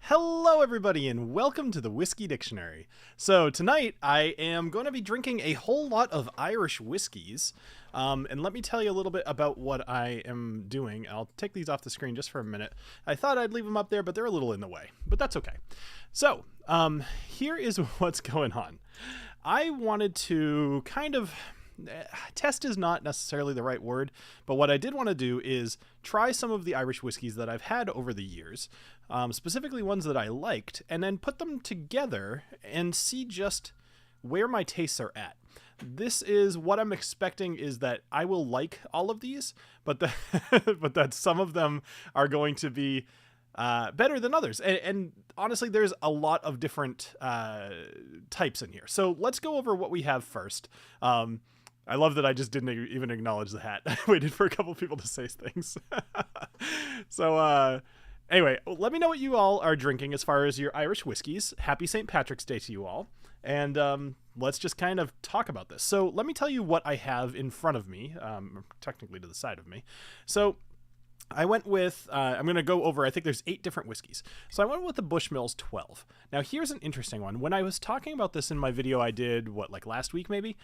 Hello everybody and welcome to the Whiskey Dictionary. So tonight I am going to be drinking a whole lot of Irish Whiskies, and let me tell you a little bit about what I am doing. I'll take these off the screen just for a minute. I thought I'd leave them up there, but they're a little in the way, but that's okay. So here is what's going on. I wanted to kind of... test is not necessarily the right word, but what I did want to do is try some of the Irish whiskies that I've had over the years, specifically ones that I liked, and then put them together and see just where my tastes are at. This is what I'm expecting, is that I will like all of these, but that some of them are going to be better than others. And honestly, there's a lot of different types in here. So let's go over what we have first. I love that I just didn't even acknowledge the hat. I waited for a couple people to say things. So anyway, let me know what you all are drinking as far as your Irish whiskies. Happy St. Patrick's Day to you all. And let's just kind of talk about this. So let me tell you what I have in front of me, technically to the side of me. So I went with, I'm going to go over, I think there's 8 different whiskeys. So I went with the Bushmills 12. Now here's an interesting one. When I was talking about this in my video I did, like last week maybe,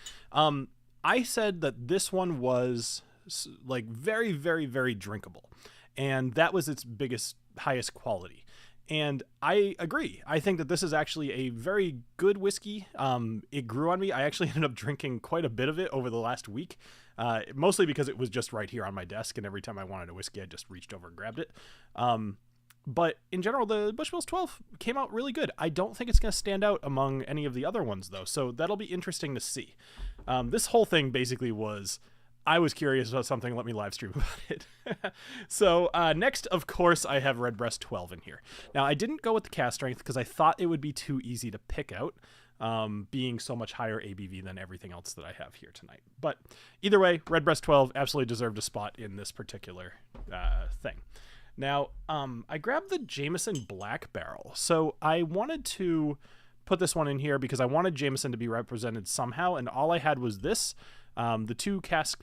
I said that this one was like very, very, very drinkable. And that was its highest quality. And I agree. I think that this is actually a very good whiskey. It grew on me. I actually ended up drinking quite a bit of it over the last week, mostly because it was just right here on my desk. And every time I wanted a whiskey, I just reached over and grabbed it. But in general, the Bushmills 12 came out really good. I don't think it's going to stand out among any of the other ones, though, so that'll be interesting to see. This whole thing basically was, I was curious about something, let me live stream about it. So next, of course, I have Redbreast 12 in here. Now, I didn't go with the cask strength because I thought it would be too easy to pick out, being so much higher ABV than everything else that I have here tonight. But either way, Redbreast 12 absolutely deserved a spot in this particular thing. Now, I grabbed the Jameson Black Barrel. So I wanted to put this one in here because I wanted Jameson to be represented somehow, and all I had was this, the 2 cask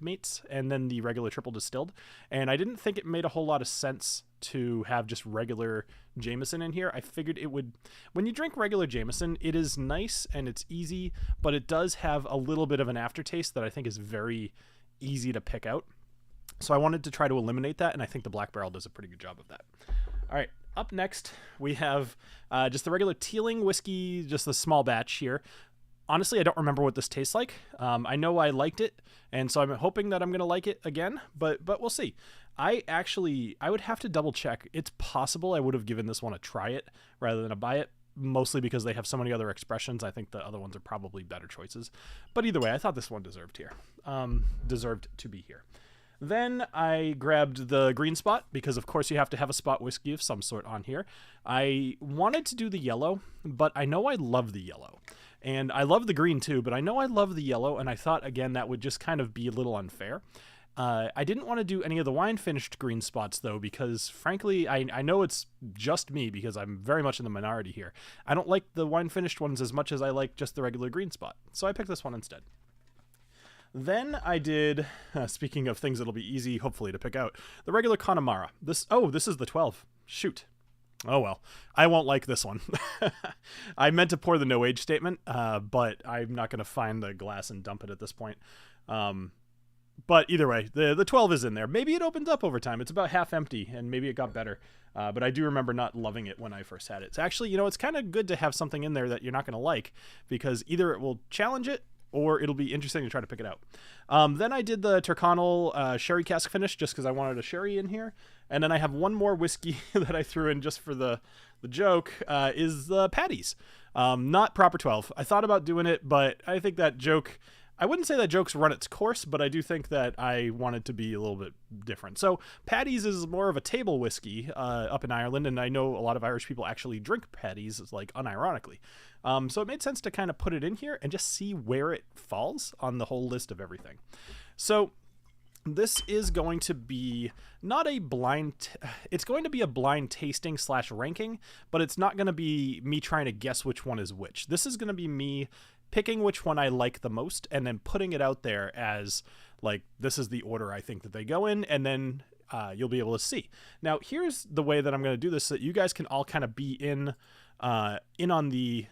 mates, and then the regular triple distilled. And I didn't think it made a whole lot of sense to have just regular Jameson in here. I figured it would, when you drink regular Jameson, it is nice and it's easy, but it does have a little bit of an aftertaste that I think is very easy to pick out. So I wanted to try to eliminate that, and I think the Black Barrel does a pretty good job of that. All right, up next, we have just the regular Teeling whiskey, just the small batch here. Honestly, I don't remember what this tastes like. I know I liked it, and so I'm hoping that I'm going to like it again, but we'll see. I would have to double check. It's possible I would have given this one a try it rather than a buy it, mostly because they have so many other expressions. I think the other ones are probably better choices. But either way, I thought this one deserved to be here. Then I grabbed the green spot because, of course, you have to have a spot whiskey of some sort on here. I wanted to do the yellow, but I know I love the yellow. And I love the green too, but I know I love the yellow, and I thought, again, that would just kind of be a little unfair. I didn't want to do any of the wine-finished green spots, though, because, frankly, I know it's just me because I'm very much in the minority here. I don't like the wine-finished ones as much as I like just the regular green spot, so I picked this one instead. Then I did, speaking of things that'll be easy, hopefully, to pick out, the regular Connemara. This is the 12. Shoot. Oh, well, I won't like this one. I meant to pour the no age statement, but I'm not going to find the glass and dump it at this point. But either way, the 12 is in there. Maybe it opened up over time. It's about half empty, and maybe it got better. But I do remember not loving it when I first had it. It's actually, it's kind of good to have something in there that you're not going to like, because either it will challenge it or it'll be interesting to try to pick it out. Then I did the Tyrconnell sherry cask finish just because I wanted a sherry in here. And then I have one more whiskey that I threw in just for the joke, is the Paddy's. Not proper 12. I thought about doing it, but I think that joke... I wouldn't say that joke's run its course, but I do think that I want it to be a little bit different. So Paddy's is more of a table whiskey up in Ireland, and I know a lot of Irish people actually drink Paddy's, like, unironically. So it made sense to kind of put it in here and just see where it falls on the whole list of everything. So this is going to be not a blind... it's going to be a blind tasting / ranking, but it's not going to be me trying to guess which one is which. This is going to be me picking which one I like the most and then putting it out there as, like, this is the order I think that they go in, and then you'll be able to see. Now, here's the way that I'm going to do this so that you guys can all kind of be in on the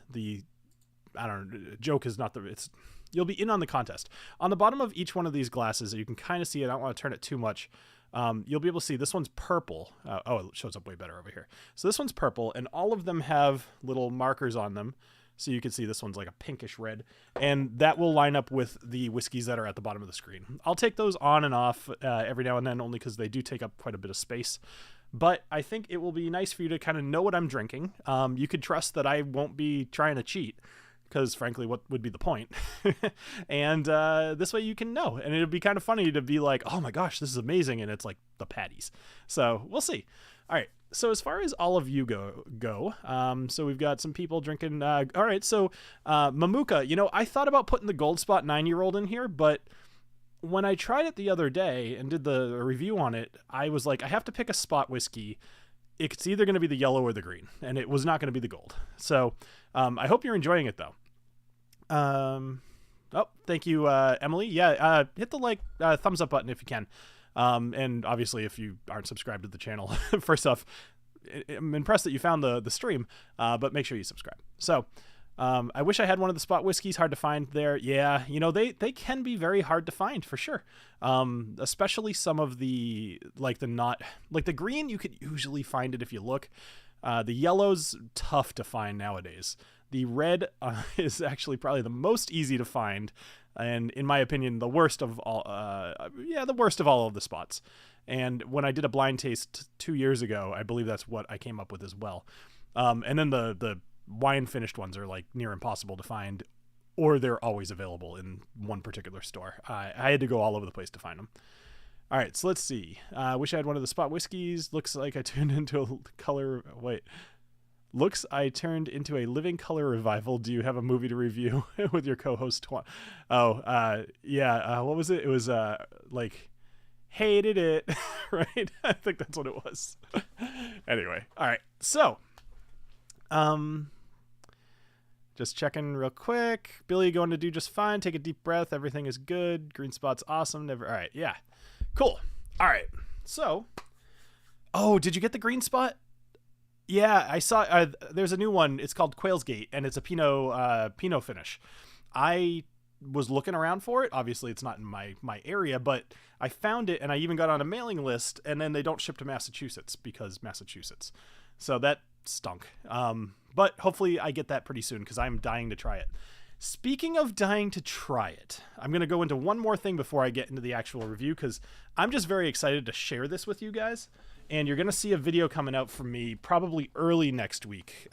I don't know, joke is not the... You'll be in on the contest. On the bottom of each one of these glasses, you can kind of see it. I don't want to turn it too much. You'll be able to see this one's purple. It shows up way better over here. So this one's purple, and all of them have little markers on them. So you can see this one's like a pinkish red, and that will line up with the whiskeys that are at the bottom of the screen. I'll take those on and off every now and then, only because they do take up quite a bit of space. But I think it will be nice for you to kind of know what I'm drinking. You could trust that I won't be trying to cheat, because frankly, what would be the point? And this way you can know. And it'll be kind of funny to be like, oh my gosh, this is amazing. And it's like the Paddy's. So we'll see. All right. So as far as all of you go, so we've got some people drinking. All right. So Mamuka, I thought about putting the Gold Spot 9-year-old in here, but when I tried it the other day and did the review on it, I was like, I have to pick a spot whiskey. It's either going to be the yellow or the green, and it was not going to be the gold. So I hope you're enjoying it, though. Oh, thank you, Emily. Yeah, hit the thumbs up button if you can. And obviously, if you aren't subscribed to the channel, first off, I'm impressed that you found the stream, but make sure you subscribe. So I wish I had one of the spot whiskeys. Hard to find there. Yeah, they can be very hard to find for sure. Especially some of the the green, you could usually find it if you look. The yellow's tough to find nowadays. The red is actually probably the most easy to find, and in my opinion, the worst of all. The worst of all of the spots. And when I did a blind taste 2 years ago, I believe that's what I came up with as well. And then the wine finished ones are like near impossible to find, or they're always available in one particular store. I had to go all over the place to find them. All right, so let's see. Wish I had one of the spot whiskeys. Looks like I turned into a color. Wait. Looks I turned into a living color revival. Do you have a movie to review with your co-host? Yeah. What was it? It was hated it, right? I think that's what it was. Anyway, all right. So, just checking real quick. Billy going to do just fine. Take a deep breath. Everything is good. Green spot's awesome. Never. All right. Yeah. Cool. All right. So, did you get the green spot? Yeah, I saw. There's a new one. It's called Quail's Gate, and it's a Pinot finish. I was looking around for it. Obviously, it's not in my area, but I found it, and I even got on a mailing list. And then they don't ship to Massachusetts because Massachusetts. So that stunk. But hopefully, I get that pretty soon because I'm dying to try it. Speaking of dying to try it, I'm going to go into one more thing before I get into the actual review because I'm just very excited to share this with you guys. And you're going to see a video coming out from me probably early next week.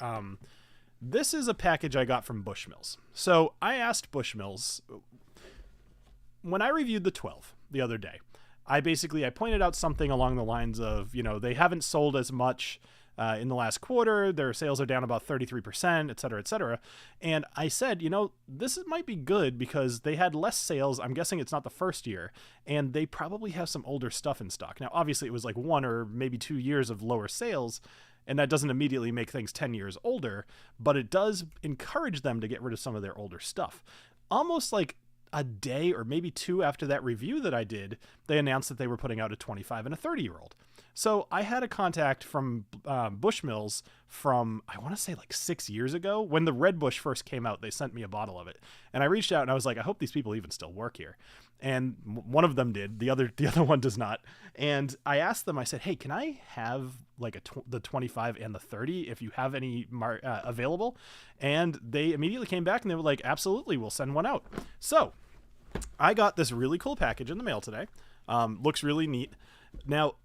This is a package I got from Bushmills. So I asked Bushmills, when I reviewed the 12 the other day, I pointed out something along the lines of, they haven't sold as much in the last quarter. Their sales are down about 33%, et cetera, et cetera. And I said, this might be good because they had less sales. I'm guessing it's not the first year, and they probably have some older stuff in stock. Now, obviously it was like 1 or maybe 2 years of lower sales, and that doesn't immediately make things 10 years older, but it does encourage them to get rid of some of their older stuff. Almost like a day or maybe 2 after that review that I did, they announced that they were putting out a 25 and a 30-year-old. So I had a contact from Bushmills from, I want to say like 6 years ago. When the Red Bush first came out, they sent me a bottle of it. And I reached out and I was like, I hope these people even still work here. And one of them did. The other one does not. And I asked them, I said, hey, can I have like the 25 and the 30 if you have any available? And they immediately came back and they were like, absolutely, we'll send one out. So I got this really cool package in the mail today. Looks really neat. Now,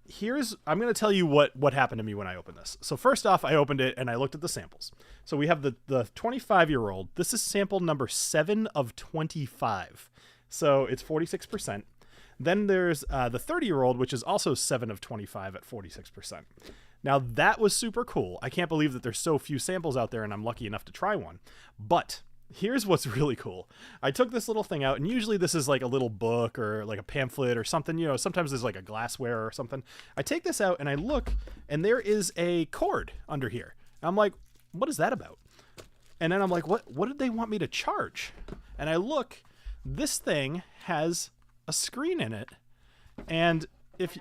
I'm going to tell you what happened to me when I opened this. So first off, I opened it and I looked at the samples. So we have the 25-year-old. This is sample number 7 of 25. So it's 46%. Then there's the 30-year-old, which is also 7 of 25 at 46%. Now, that was super cool. I can't believe that there's so few samples out there and I'm lucky enough to try one. But here's what's really cool. I took this little thing out, and usually this is like a little book or like a pamphlet or something. You know, sometimes there's like a glassware or something. I take this out and I look, and there is a cord under here. I'm like, what is that about? And then I'm like, what did they want me to charge? And I look, this thing has a screen in it. And if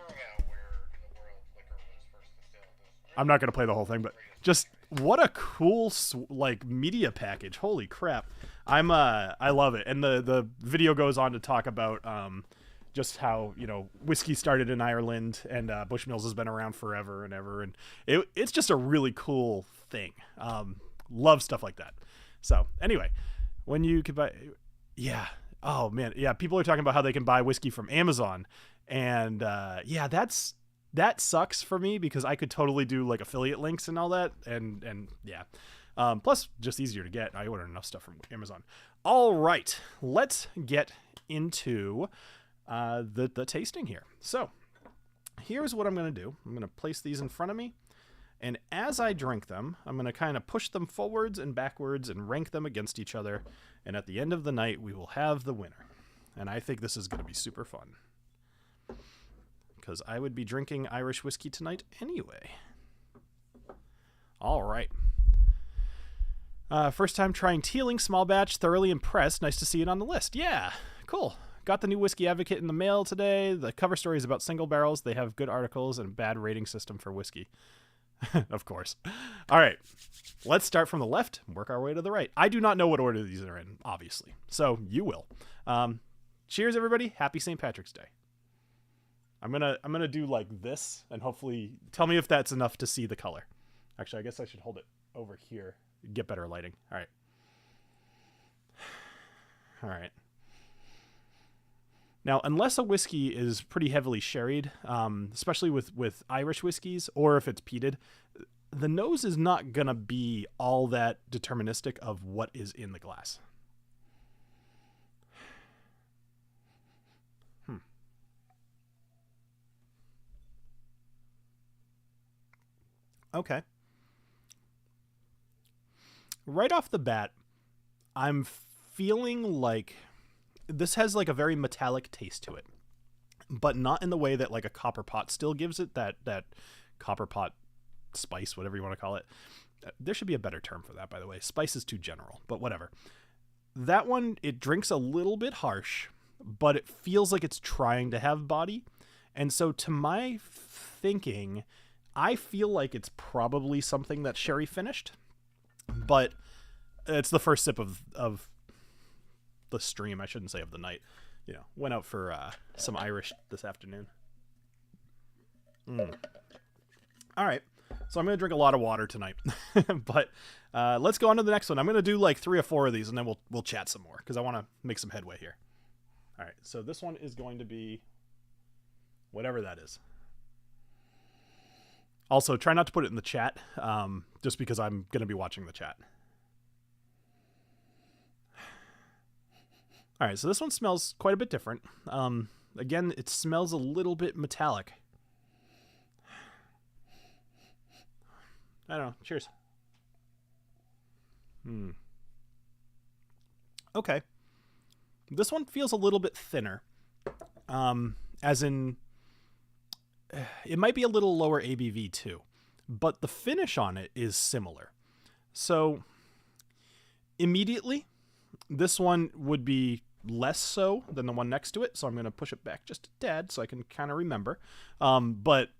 I'm not going to play the whole thing, but just what a cool like media package. Holy crap. I love it. And the video goes on to talk about just how, you know, whiskey started in Ireland and Bushmills has been around forever and ever, and it's just a really cool thing. Love stuff like that. So anyway, when you could buy, yeah, oh man, yeah, people are talking about how they can buy whiskey from Amazon, and yeah, that sucks for me because I could totally do like affiliate links and all that. And yeah. Plus just easier to get. I order enough stuff from Amazon. All right, let's get into the tasting here. So here's what I'm going to do. I'm going to place these in front of me. And as I drink them, I'm going to kind of push them forwards and backwards and rank them against each other. And at the end of the night, we will have the winner. And I think this is going to be super fun, because I would be drinking Irish whiskey tonight anyway. All right. First time trying Teeling small batch. Thoroughly impressed. Nice to see it on the list. Yeah, cool. Got the new Whiskey Advocate in the mail today. The cover story is about single barrels. They have good articles and a bad rating system for whiskey. Of course. All right. Let's start from the left and work our way to the right. I do not know what order these are in, obviously. So you will. Cheers, everybody. Happy St. Patrick's Day. I'm gonna do like this, and hopefully tell me if that's enough to see the color. Actually, I guess I should hold it over here, get better lighting. All right. All right. Now, unless a whiskey is pretty heavily sherried, especially with Irish whiskeys, or if it's peated, the nose is not gonna be all that deterministic of what is in the glass. Okay. Right off the bat, I'm feeling like this has like a very metallic taste to it, but not in the way that like a copper pot still gives it, that copper pot spice, whatever you want to call it. There should be a better term for that, by the way. Spice is too general, but whatever. That one, it drinks a little bit harsh, but it feels like it's trying to have body. And so to my thinking, I feel like it's probably something that's sherry finished, but it's the first sip of the stream. I shouldn't say of the night. You know, went out for some Irish this afternoon. All right. So I'm going to drink a lot of water tonight, but let's go on to the next one. I'm going to do like 3 or 4 of these, and then we'll chat some more because I want to make some headway here. All right. So this one is going to be whatever that is. Also, try not to put it in the chat, just because I'm going to be watching the chat. All right, so this one smells quite a bit different. Again, it smells a little bit metallic. I don't know. Cheers. Okay. This one feels a little bit thinner, as in... It might be a little lower ABV too, but the finish on it is similar. So immediately, this one would be less so than the one next to it, so I'm going to push it back just a tad so I can kind of remember. But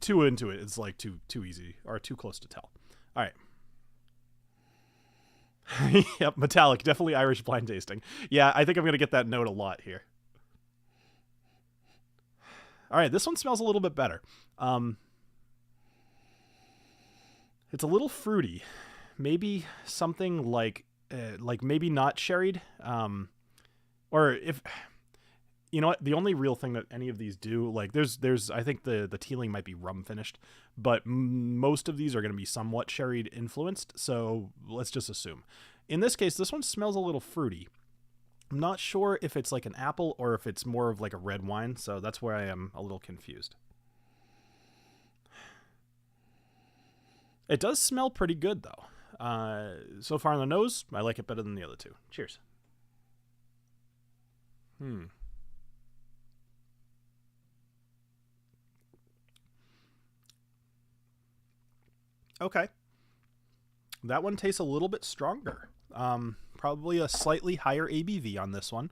2 into it, it's like too easy or too close to tell. All right. Yep, metallic, definitely Irish blind tasting. Yeah, I think I'm going to get that note a lot here. All right, this one smells a little bit better. It's a little fruity. Maybe something like maybe not sherried. Or if, you know what, the only real thing that any of these do, like there's I think the tealing might be rum finished, but most of these are going to be somewhat sherried influenced, so let's just assume. In this case, this one smells a little fruity. I'm not sure if it's like an apple or if it's more of like a red wine, so that's where I am a little confused. It does smell pretty good, though. So far on the nose, I like it better than the other two. Cheers. Okay. That one tastes a little bit stronger. Probably a slightly higher ABV on this one.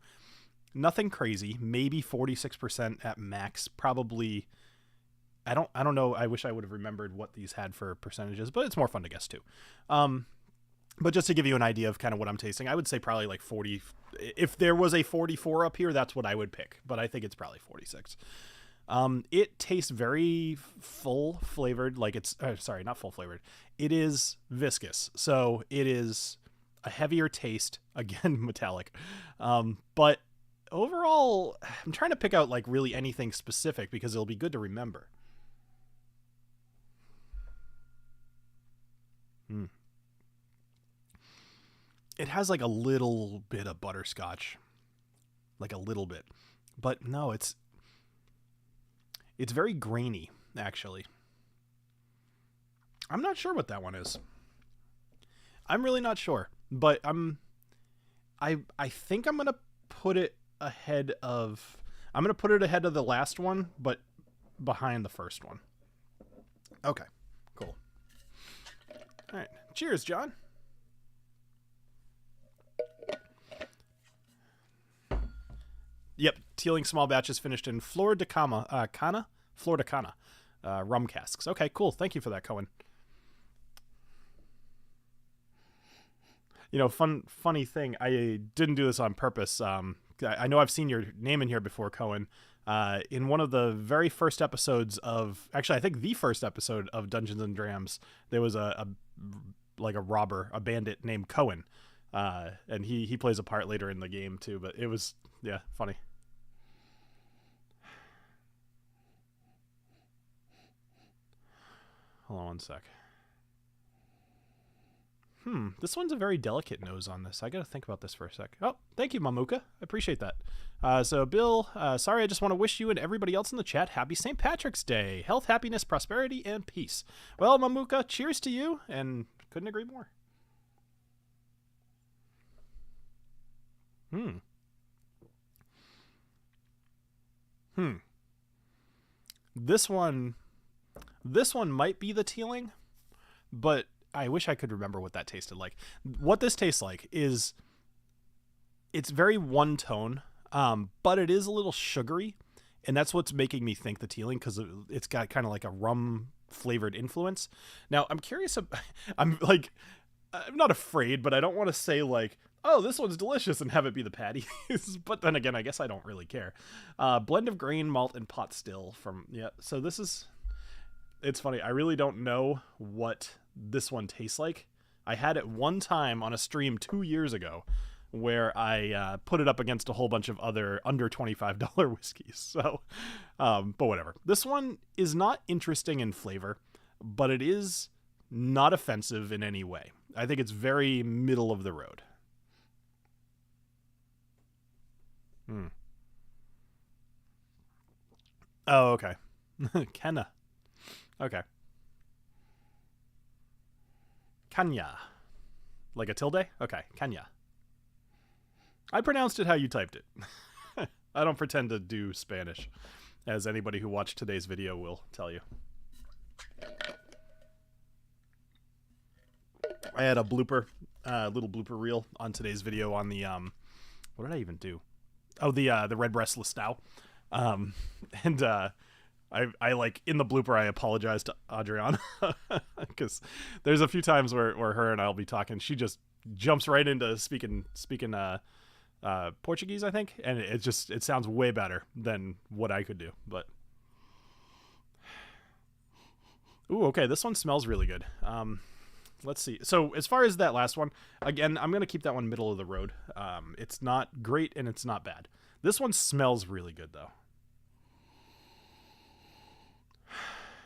Nothing crazy. Maybe 46% at max. Probably. I don't know. I wish I would have remembered what these had for percentages, but it's more fun to guess too. But just to give you an idea of kind of what I'm tasting, I would say probably like 40. If there was a 44 up here, that's what I would pick. But I think it's probably 46. It tastes very full flavored. Like it's, sorry, not full flavored. It is viscous. So it is a heavier taste. Again, metallic. But overall, I'm trying to pick out like really anything specific because it'll be good to remember. It has like a little bit of butterscotch, like a little bit, but no, it's very grainy actually. I'm not sure what that one is. I'm really not sure, but I think I'm gonna put it ahead of the last one, but behind the first one. Okay, cool. All right, cheers, John. Yep, tealing small batches finished in Flor de Cana, rum casks. Okay, cool. Thank you for that, Cohen. You know, funny thing, I didn't do this on purpose. I know I've seen your name in here before, Cohen. In one of the very first episodes of, actually, I think the first episode of Dungeons and Drams, there was a robber, a bandit named Cohen, and he plays a part later in the game too. But it was, yeah, funny. Hold on one sec. This one's a very delicate nose on this. I gotta think about this for a sec. Oh, thank you, Mamuka. I appreciate that. So, Bill, sorry, I just want to wish you and everybody else in the chat happy St. Patrick's Day. Health, happiness, prosperity, and peace. Well, Mamuka, cheers to you, and couldn't agree more. This one might be the tealing, but I wish I could remember what that tasted like. What this tastes like is, it's very one tone, but it is a little sugary, and that's what's making me think the tealing, because it's got kind of like a rum flavored influence. Now, I'm curious. I'm not afraid, but I don't want to say like, oh, this one's delicious and have it be the patty. But then again, I guess I don't really care. Blend of grain, malt, and pot still from, yeah. So this is, it's funny. I really don't know what this one tastes like. I had it one time on a stream 2 years ago where I put it up against a whole bunch of other under $25 whiskeys. So, but whatever. This one is not interesting in flavor, but it is not offensive in any way. I think it's very middle of the road. Oh, okay. Kenna. Okay. Kanya. Like a tilde? Okay, Kanya. I pronounced it how you typed it. I don't pretend to do Spanish, as anybody who watched today's video will tell you. I had a blooper, little blooper reel on today's video on the, what did I even do? Oh, the red breast Listau. Um, and I like in the blooper I apologize to Adriana because there's a few times where her and I'll be talking, she just jumps right into speaking Portuguese, I think, and it sounds way better than what I could do. But ooh, okay, this one smells really good. Let's see. So as far as that last one, again, I'm gonna keep that one middle of the road. It's not great and it's not bad. This one smells really good though.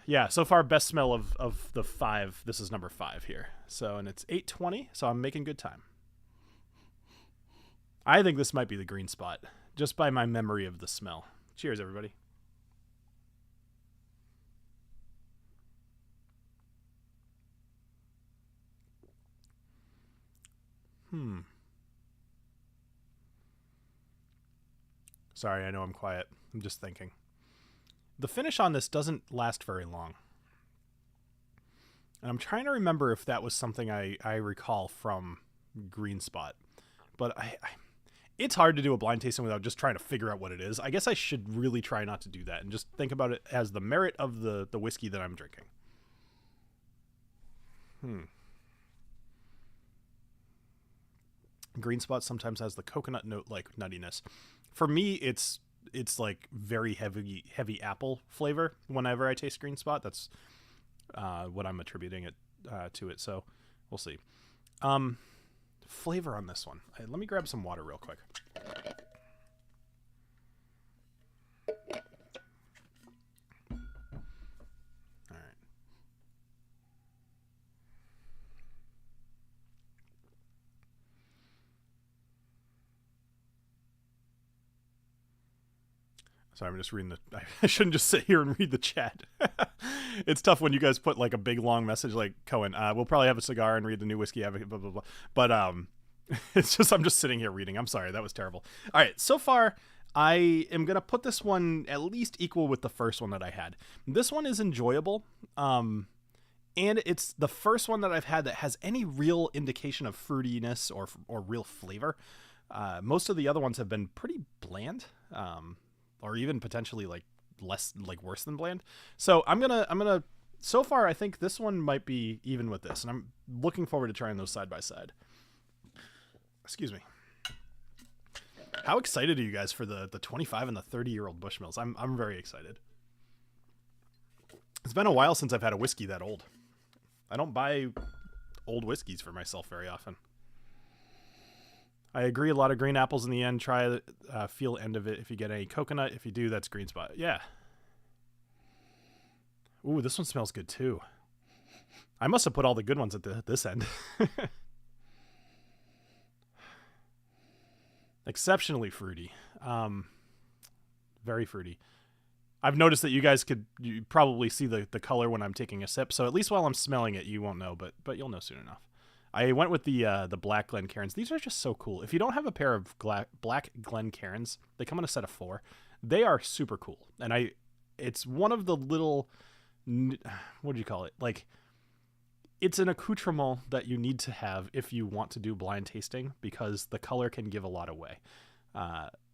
Yeah, so far best smell of the 5. This is number 5 here. So, and it's 8:20, so I'm making good time. I think this might be the green spot, just by my memory of the smell. Cheers, everybody. Sorry, I know I'm quiet. I'm just thinking. The finish on this doesn't last very long. And I'm trying to remember if that was something I recall from Green Spot. But it's hard to do a blind tasting without just trying to figure out what it is. I guess I should really try not to do that and just think about it as the merit of the whiskey that I'm drinking. Green Spot sometimes has the coconut note like nuttiness. For me, it's like very heavy apple flavor whenever I taste Green Spot. That's what I'm attributing it to it. So we'll see. Flavor on this one. Let me grab some water real quick. All right. Sorry, I'm just reading I shouldn't just sit here and read the chat. It's tough when you guys put like a big long message like, Cohen, we'll probably have a cigar and read the new Whiskey Advocate, blah, blah, blah. But it's just, I'm just sitting here reading. I'm sorry, that was terrible. All right, so far, I am going to put this one at least equal with the first one that I had. This one is enjoyable. And it's the first one that I've had that has any real indication of fruitiness or real flavor. Most of the other ones have been pretty bland. Or even potentially like worse than bland. So I'm gonna so far I think this one might be even with this, and I'm looking forward to trying those side by side. Excuse me. How excited are you guys for the 25 and the 30-year-old Bushmills? I'm very excited. It's been a while since I've had a whiskey that old. I don't buy old whiskeys for myself very often. I agree. A lot of green apples in the end. Try feel end of it if you get any coconut. If you do, that's Green Spot. Yeah. Ooh, this one smells good too. I must have put all the good ones at this end. Exceptionally fruity. Very fruity. I've noticed that you probably see the color when I'm taking a sip. So at least while I'm smelling it, you won't know, but you'll know soon enough. I went with the Black Glencairns. These are just so cool. If you don't have a pair of Black Glencairns, they come in a set of 4. They are super cool. And it's one of the little, what do you call it? Like, it's an accoutrement that you need to have if you want to do blind tasting, because the color can give a lot away.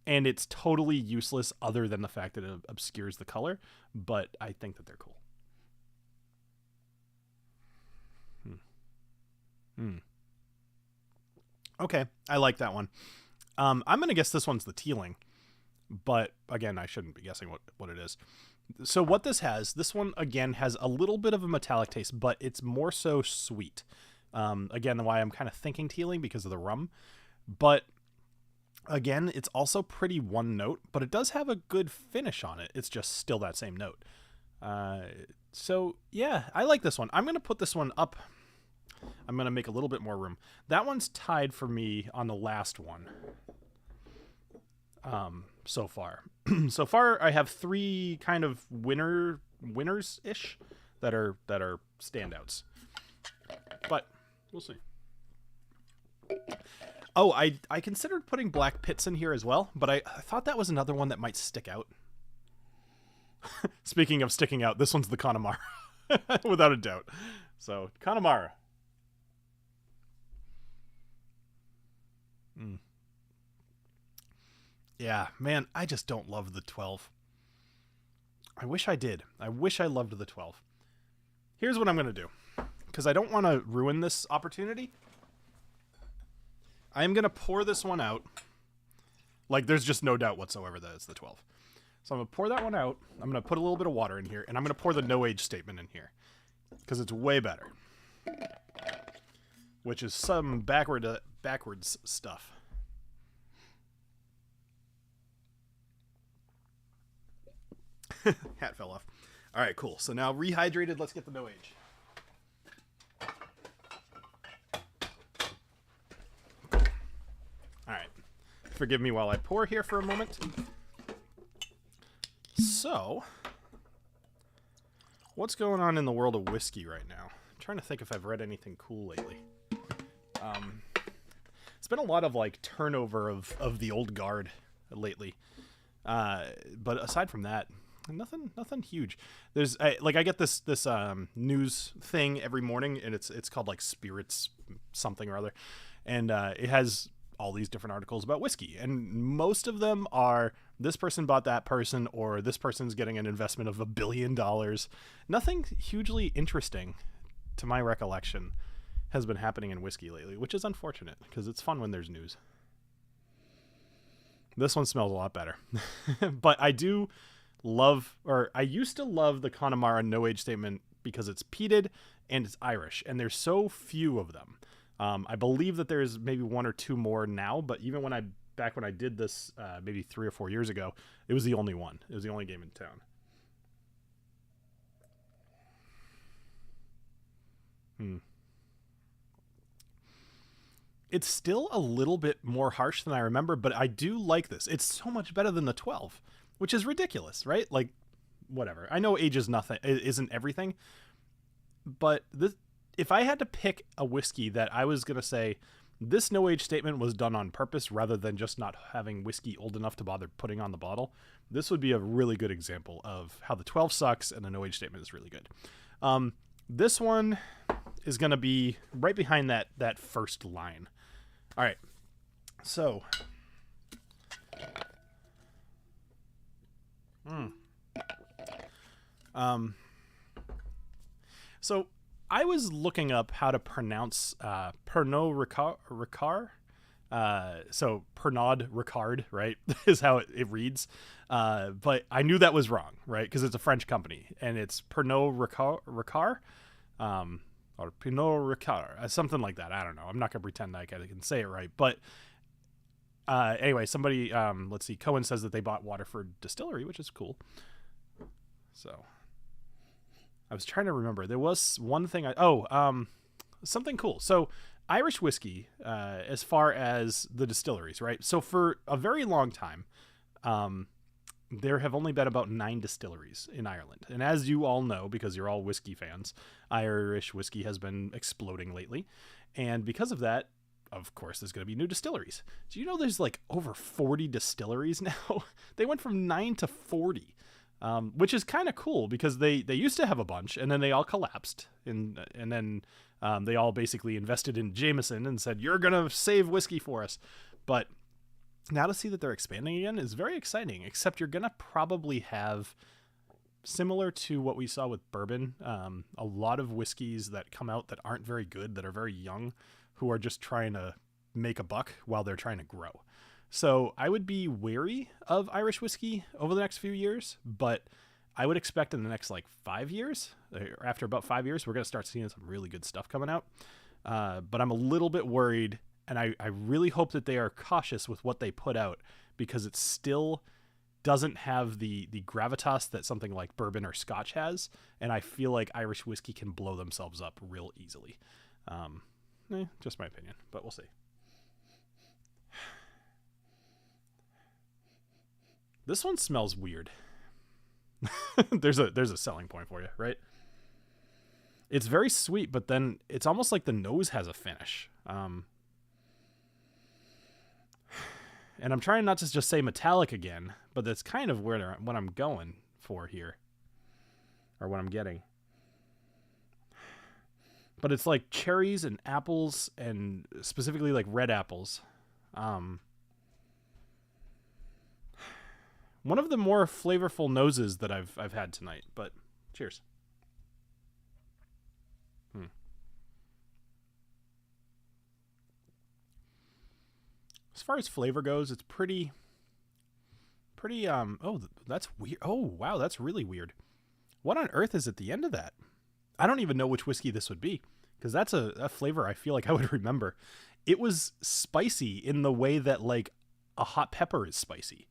And it's totally useless other than the fact that it obscures the color, but I think that they're cool. Okay, I like that one. I'm going to guess this one's the Teeling, but again, I shouldn't be guessing what it is. So what this one, again, has a little bit of a metallic taste, but it's more so sweet. Again, why I'm kind of thinking Teeling because of the rum. But again, it's also pretty one note, but it does have a good finish on it. It's just still that same note. So yeah, I like this one. I'm going to put this one up. I'm going to make a little bit more room. That one's tied for me on the last one. So far. So far, I have 3 kind of winners-ish that are standouts. But we'll see. Oh, I considered putting Black Pits in here as well, but I thought that was another one that might stick out. Speaking of sticking out, this one's the Connemara. Without a doubt. So, Connemara. Yeah, man, I just don't love the 12. I wish I did. I wish I loved the 12. Here's what I'm going to do. Because I don't want to ruin this opportunity. I am going to pour this one out. Like, there's just no doubt whatsoever that it's the 12. So I'm going to pour that one out. I'm going to put a little bit of water in here. And I'm going to pour the no age statement in here. Because it's way better. Which is some backwards stuff. Hat fell off. All right, cool. So now rehydrated, let's get the no age. All right. Forgive me while I pour here for a moment. So, what's going on in the world of whiskey right now? I'm trying to think if I've read anything cool lately. It's been a lot of like turnover of the old guard lately. But aside from that, nothing huge. There's I get this news thing every morning, and it's called like Spirits something or other, and it has all these different articles about whiskey, and most of them are this person bought that person, or this person's getting an investment of $1 billion. Nothing hugely interesting, to my recollection, has been happening in whiskey lately, which is unfortunate because it's fun when there's news. This one smells a lot better, but I do love, or I used to love the Connemara no age statement because it's peated and it's Irish, and there's so few of them. I believe that there's maybe one or two more now, but even back when I did this maybe 3 or 4 years ago, it was the only one. It was the only game in town. It's still a little bit more harsh than I remember, but I do like this. It's so much better than the 12, which is ridiculous, right? Like, whatever. I know age is nothing, isn't everything, but if I had to pick a whiskey that I was going to say, this no age statement was done on purpose rather than just not having whiskey old enough to bother putting on the bottle, this would be a really good example of how the 12 sucks and the no age statement is really good. This one is going to be right behind that first line. All right, so so I was looking up how to pronounce Pernod Ricard. So Pernod Ricard, right, is how it reads. But I knew that was wrong, right, because it's a French company, and it's Pernod Ricard. Or Pinot Ricard, something like that. I don't know. I'm not going to pretend like I can say it right. But anyway, somebody, let's see, Cohen says that they bought Waterford Distillery, which is cool. So I was trying to remember. There was one thing something cool. So Irish whiskey, as far as the distilleries, right? So for a very long time, there have only been about 9 distilleries in Ireland. And as you all know, because you're all whiskey fans, Irish whiskey has been exploding lately. And because of that, of course, there's going to be new distilleries. Do you know there's like over 40 distilleries now? They went from 9 to 40, which is kind of cool because they used to have a bunch, and then they all collapsed. And then they all basically invested in Jameson and said, you're going to save whiskey for us. But now to see that they're expanding again is very exciting, except you're going to probably have, similar to what we saw with bourbon, a lot of whiskeys that come out that aren't very good, that are very young, who are just trying to make a buck while they're trying to grow. So I would be wary of Irish whiskey over the next few years, but I would expect in the next like 5 years, or after about 5 years, we're going to start seeing some really good stuff coming out. But I'm a little bit worried, and I really hope that they are cautious with what they put out, because it still doesn't have the gravitas that something like bourbon or Scotch has, and I feel like Irish whiskey can blow themselves up real easily. Just my opinion, but we'll see. This one smells weird. there's a selling point for you, right? It's very sweet, but then it's almost like the nose has a finish. And I'm trying not to just say metallic again, but that's kind of what I'm going for here, or what I'm getting. But it's like cherries and apples, and specifically like red apples. One of the more flavorful noses that I've had tonight, but cheers. As far as flavor goes, it's pretty oh, that's weird. Oh, wow, that's really weird. What on earth is at the end of that? I don't even know which whiskey this would be, because that's a flavor I feel like I would remember. It was spicy in the way that like a hot pepper is spicy,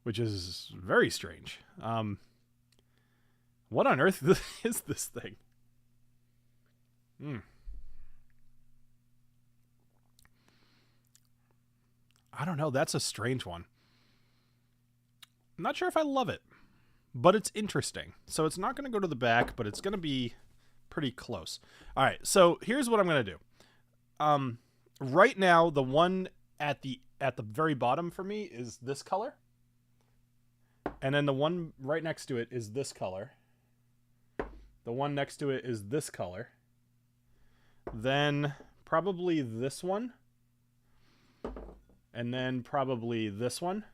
which is very strange. What on earth is this thing? I don't know. That's a strange one. I'm not sure if I love it, but it's interesting. So it's not going to go to the back, but it's going to be pretty close. All right. So here's what I'm going to do. Right now, the one at the very bottom for me is this color. And then the one right next to it is this color. The one next to it is this color. Then probably this one. And then probably this one.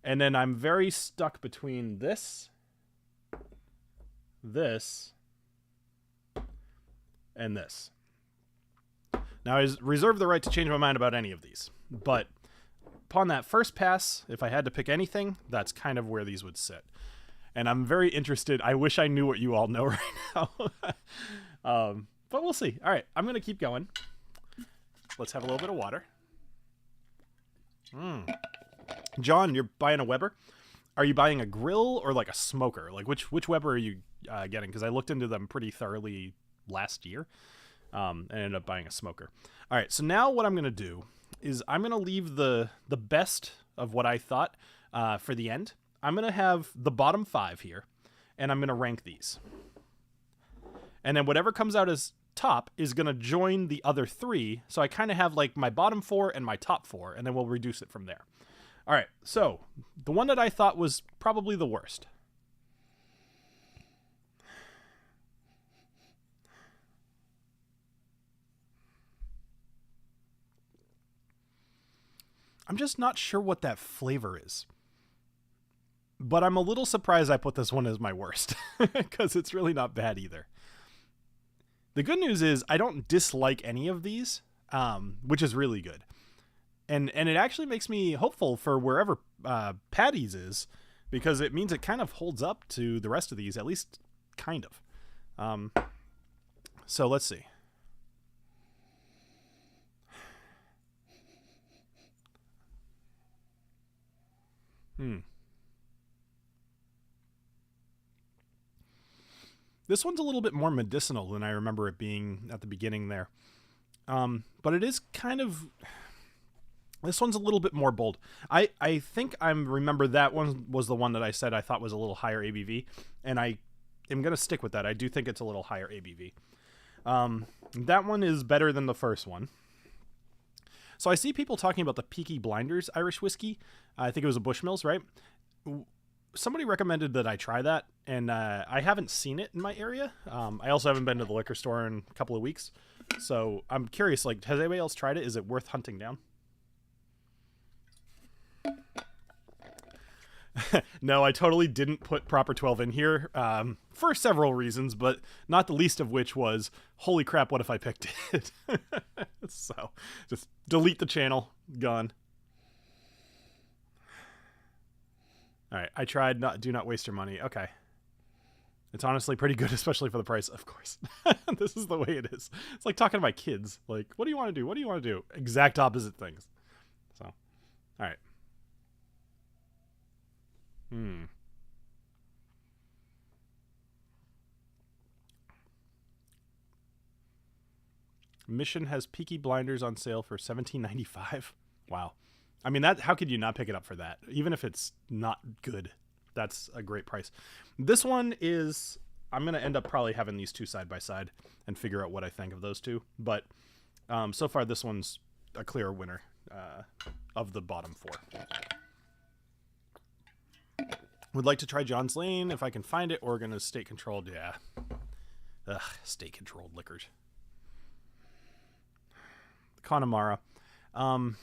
And then I'm very stuck between this, and this. Now, I reserve the right to change my mind about any of these. But upon that first pass, if I had to pick anything, that's kind of where these would sit. And I'm very interested. I wish I knew what you all know right now. But we'll see. All right, I'm going to keep going. Let's have a little bit of water. John, you're buying a Weber. Are you buying a grill or like a smoker? Like which Weber are you getting? Because I looked into them pretty thoroughly last year and ended up buying a smoker. All right, so now what I'm going to do is I'm going to leave the best of what I thought for the end. I'm going to have the bottom 5 here, and I'm going to rank these. And then whatever comes out as top is going to join the other 3. So I kind of have like my bottom 4 and my top 4, and then we'll reduce it from there. All right, so the one that I thought was probably the worst. I'm just not sure what that flavor is. But I'm a little surprised I put this one as my worst, because it's really not bad either. The good news is I don't dislike any of these, which is really good. And it actually makes me hopeful for wherever Patty's is, because it means it kind of holds up to the rest of these, at least kind of. So let's see. This one's a little bit more medicinal than I remember it being at the beginning there. But it is kind of... This one's a little bit more bold. I think I remember that one was the one that I said I thought was a little higher ABV, and I am going to stick with that. I do think it's a little higher ABV. That one is better than the first one. So I see people talking about the Peaky Blinders Irish whiskey. I think it was a Bushmills, right? Somebody recommended that I try that, and I haven't seen it in my area. I also haven't been to the liquor store in a couple of weeks. So I'm curious, like, has anybody else tried it? Is it worth hunting down? No, I totally didn't put Proper 12 in here for several reasons, but not the least of which was, holy crap, what if I picked it? So, just delete the channel. Gone. All right, I tried. Do not waste your money. Okay. It's honestly pretty good, especially for the price, of course. This is the way it is. It's like talking to my kids. Like, what do you want to do? What do you want to do? Exact opposite things. So, all right. Mission has Peaky Blinders on sale for $17.95. Wow. I mean, that, how could you not pick it up for that? Even if it's not good, that's a great price. This one is, I'm going to end up probably having these two side by side and figure out what I think of those two. But so far, this one's a clear winner of the bottom 4. Would like to try John's Lane if I can find it, or gonna state controlled. Yeah. Ugh, state controlled liquors. Connemara. I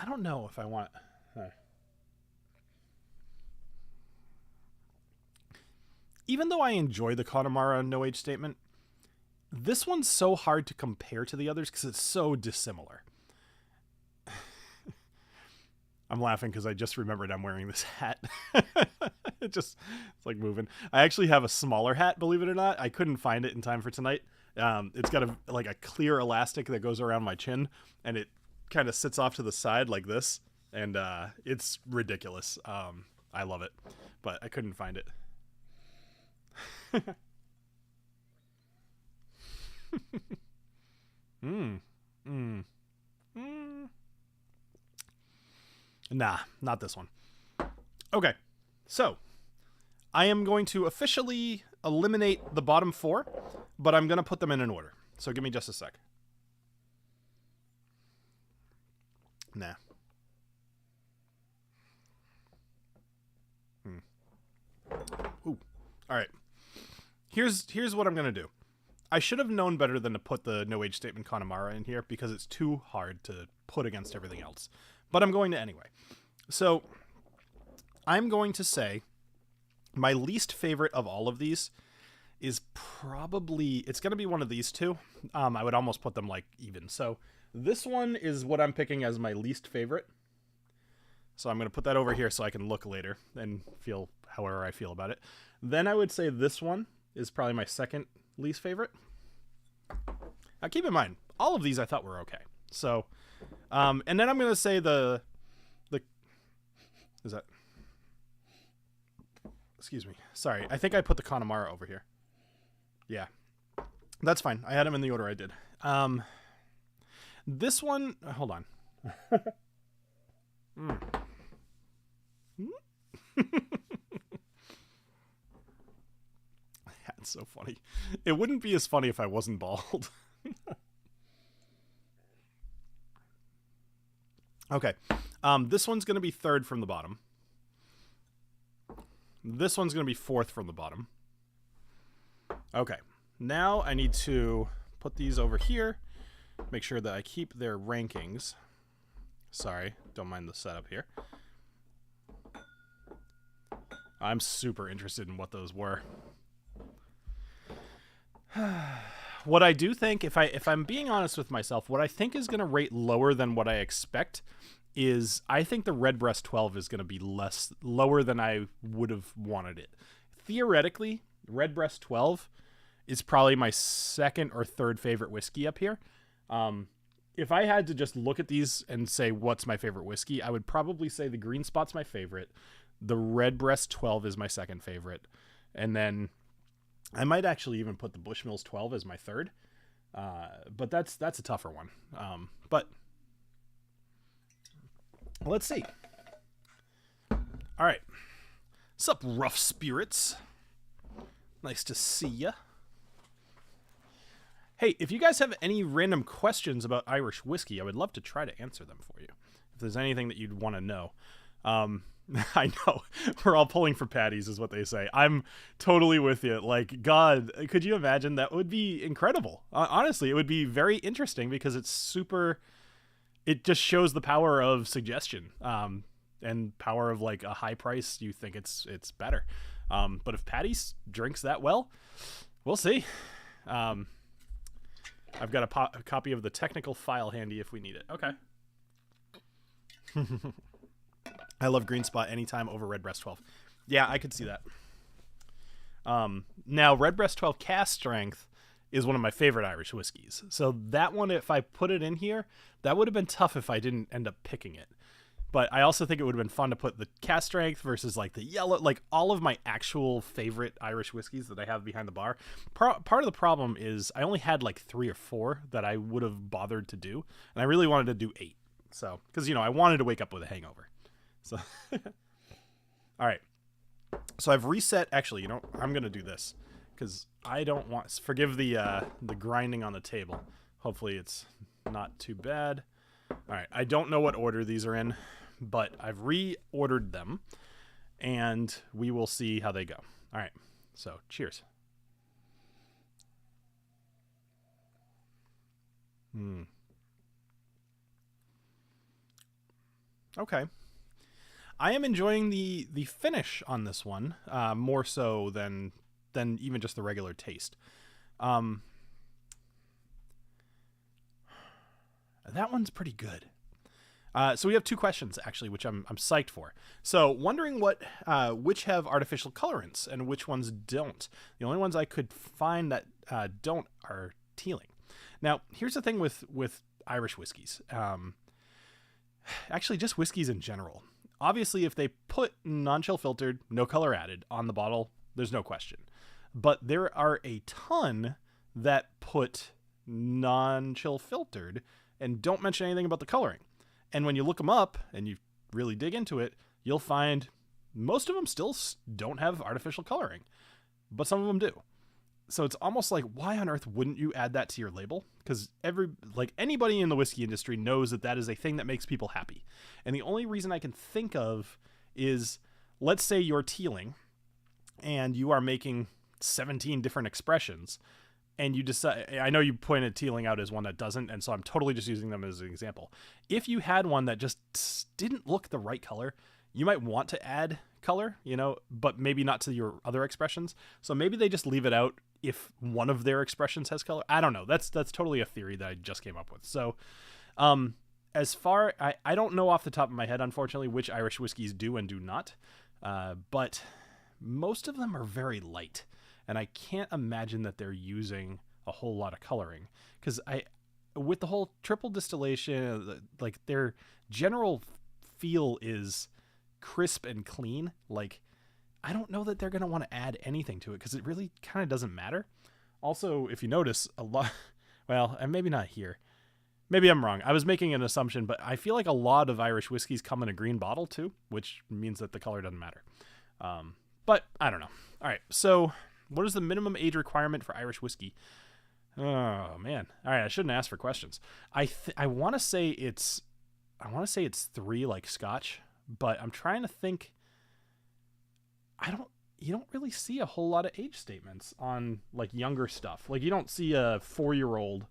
I don't know if I want... Even though I enjoy the Connemara no age statement, this one's so hard to compare to the others because it's so dissimilar. I'm laughing because I just remembered I'm wearing this hat. It's like moving. I actually have a smaller hat, believe it or not. I couldn't find it in time for tonight. It's got a clear elastic that goes around my chin, and it kind of sits off to the side like this, and it's ridiculous. I love it, but I couldn't find it. Nah, not this one. Okay, so I am going to officially eliminate the bottom four, but I'm going to put them in an order. So give me just a sec. Nah. Ooh. All right. Here's what I'm going to do. I should have known better than to put the no age statement Connemara in here because it's too hard to put against everything else. But I'm going to anyway. So I'm going to say my least favorite of all of these is probably, it's going to be one of these two. I would almost put them like even. So this one is what I'm picking as my least favorite. So I'm going to put that over here so I can look later and feel however I feel about it. Then I would say this one is probably my second least favorite. Now keep in mind, all of these I thought were okay. So, and then I'm going to say is that, excuse me. Sorry. I think I put the Connemara over here. Yeah, that's fine. I had them in the order I did. This one, hold on. That's so funny. It wouldn't be as funny if I wasn't bald. Okay. This one's going to be third from the bottom. This one's going to be fourth from the bottom. Okay. Now I need to put these over here. Make sure that I keep their rankings. Sorry. Don't mind the setup here. I'm super interested in what those were. What I do think, if I'm being honest with myself, what I think is going to rate lower than what I expect is I think the Redbreast 12 is going to be lower than I would have wanted it. Theoretically, Redbreast 12 is probably my second or third favorite whiskey up here. If I had to just look at these and say what's my favorite whiskey, I would probably say the Green Spot's my favorite. The Redbreast 12 is my second favorite. And then I might actually even put the Bushmills 12 as my third. But that's a tougher one. But let's see. All right. Sup, rough spirits? Nice to see ya. Hey, if you guys have any random questions about Irish whiskey, I would love to try to answer them for you. If there's anything that you'd want to know. I know. We're all pulling for patties is what they say. I'm totally with you. Like, God, could you imagine? That would be incredible. Honestly, it would be very interesting because it's super... It just shows the power of suggestion and power of, like, a high price. You think it's better. But if Patty's drinks that well, we'll see. I've got a copy of the technical file handy if we need it. Okay. I love Green Spot anytime over Redbreast 12. Yeah, I could see that. Now, Redbreast 12 cast strength is one of my favorite Irish whiskeys. So that one, if I put it in here, that would have been tough if I didn't end up picking it. But I also think it would have been fun to put the cast strength versus like the yellow, like all of my actual favorite Irish whiskeys that I have behind the bar. Part of the problem is I only had like 3 or 4 that I would have bothered to do. And I really wanted to do 8. So, because, you know, I wanted to wake up with a hangover. So, all right. So I've reset. Actually, you know, I'm going to do this because I don't want, forgive the grinding on the table. Hopefully it's not too bad. All right. I don't know what order these are in, but I've reordered them and we will see how they go. All right. So cheers. Okay. I am enjoying the finish on this one more so than even just the regular taste. Um, that one's pretty good. So we have two questions actually, which I'm psyched for. So wondering which have artificial colorants and which ones don't. The only ones I could find that don't are tealing. Now here's the thing with Irish whiskeys. Actually, just whiskeys in general. Obviously, if they put non-chill filtered, no color added on the bottle, there's no question. But there are a ton that put non-chill filtered and don't mention anything about the coloring. And when you look them up and you really dig into it, you'll find most of them still don't have artificial coloring, but some of them do. So it's almost like, why on earth wouldn't you add that to your label? Because anybody in the whiskey industry knows that is a thing that makes people happy. And the only reason I can think of is, let's say you're tealing and you are making 17 different expressions, and you decide, I know you pointed tealing out as one that doesn't, and so I'm totally just using them as an example. If you had one that just didn't look the right color, you might want to add color, but maybe not to your other expressions. So maybe they just leave it out if one of their expressions has color. I don't know. That's totally a theory that I just came up with. So as far, I don't know off the top of my head, unfortunately, which Irish whiskeys do and do not. But most of them are very light. And I can't imagine that they're using a whole lot of coloring, because with the whole triple distillation, like their general feel is crisp and clean. Like, I don't know that they're going to want to add anything to it, because it really kind of doesn't matter. Also, if you notice a lot, well, and maybe not here, maybe I'm wrong. I was making an assumption, but I feel like a lot of Irish whiskeys come in a green bottle too, which means that the color doesn't matter. But I don't know. All right. So what is the minimum age requirement for Irish whiskey? Oh man. All right. I shouldn't ask for questions. I want to say it's 3 like Scotch, but I'm trying to think. You don't really see a whole lot of age statements on like younger stuff. Like you don't see a 4-year-old.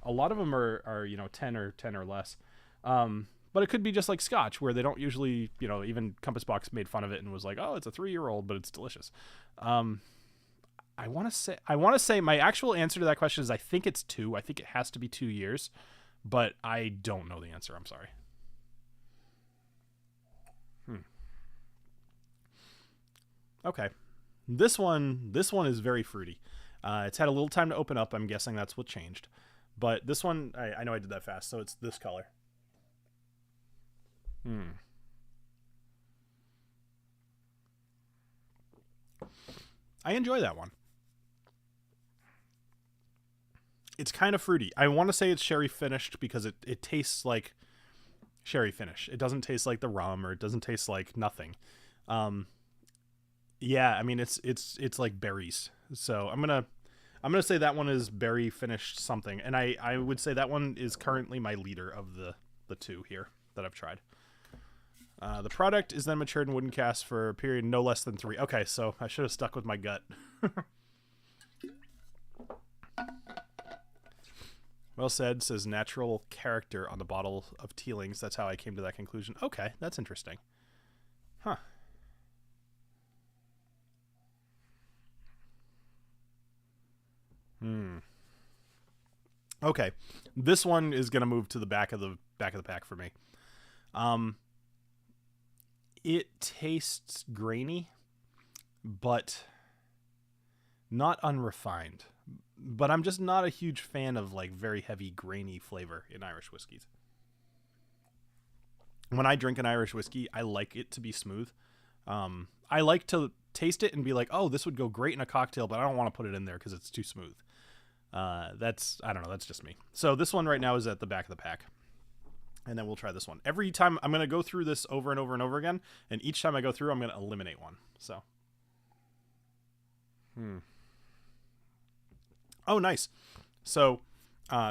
A lot of them are 10 or less. But it could be just like Scotch, where they don't usually, even Compass Box made fun of it and was like, oh, it's a 3-year-old, but it's delicious. I want to say my actual answer to that question is I think it's 2. I think it has to be 2 years, but I don't know the answer. I'm sorry. Okay. This one is very fruity. It's had a little time to open up. I'm guessing that's what changed. But this one, I know I did that fast, so it's this color. I enjoy that one. It's kind of fruity. I want to say it's sherry finished because it tastes like sherry finish. It doesn't taste like the rum, or it doesn't taste like nothing. Yeah, I mean it's like berries. So I'm gonna say that one is berry finished something, and I would say that one is currently my leader of the 2 here that I've tried. The product is then matured in wooden casks for a period no less than 3. Okay, so I should have stuck with my gut. Well said, says natural character on the bottle of Teelings. That's how I came to that conclusion. Okay, that's interesting. Huh. Okay, this one is gonna move to the back of the pack for me. It tastes grainy, but not unrefined. But I'm just not a huge fan of like very heavy grainy flavor in Irish whiskeys. When I drink an Irish whiskey, I like it to be smooth. I like to taste it and be like, oh, this would go great in a cocktail, but I don't want to put it in there because it's too smooth. I don't know. That's just me. So this one right now is at the back of the pack. And then we'll try this one. Every time I'm going to go through this over and over and over again. And each time I go through, I'm going to eliminate one. So. Oh, nice. So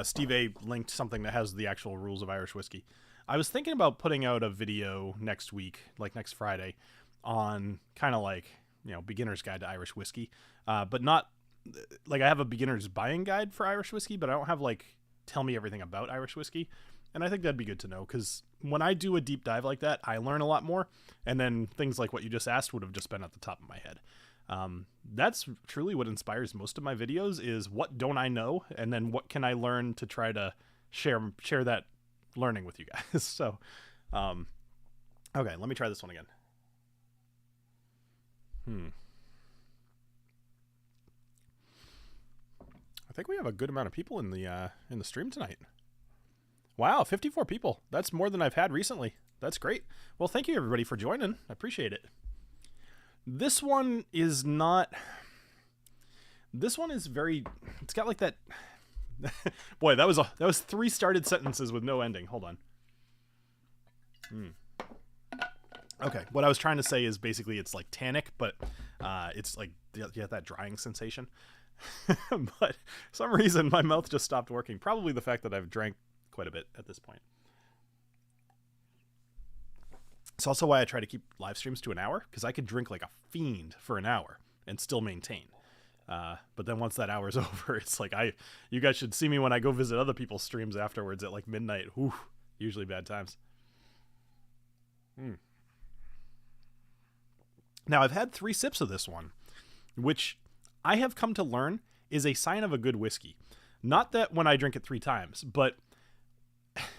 Steve A linked something that has the actual rules of Irish whiskey. I was thinking about putting out a video next week, like next Friday, on kind of like, beginner's guide to Irish whiskey. But not like I have a beginner's buying guide for Irish whiskey, but I don't have like tell me everything about Irish whiskey. And I think that'd be good to know, because when I do a deep dive like that, I learn a lot more. And then things like what you just asked would have just been at the top of my head. That's truly what inspires most of my videos, is what don't I know, and then what can I learn to try to share that learning with you guys. So, okay, let me try this one again. I think we have a good amount of people in the stream tonight. Wow, 54 people. That's more than I've had recently. That's great. Well, thank you everybody for joining. I appreciate it. This one is not... This one is very... It's got like that... Boy, that was 3 started sentences with no ending. Hold on. Okay, what I was trying to say is basically it's like tannic, but it's like you get that drying sensation. But for some reason my mouth just stopped working. Probably the fact that I've drank quite a bit at this point. It's also why I try to keep live streams to an hour, because I could drink like a fiend for an hour and still maintain. But then once that hour's over, it's like you guys should see me when I go visit other people's streams afterwards at like midnight. Whew, usually bad times. Now, I've had 3 sips of this one, which I have come to learn is a sign of a good whiskey. Not that when I drink it 3 times, but...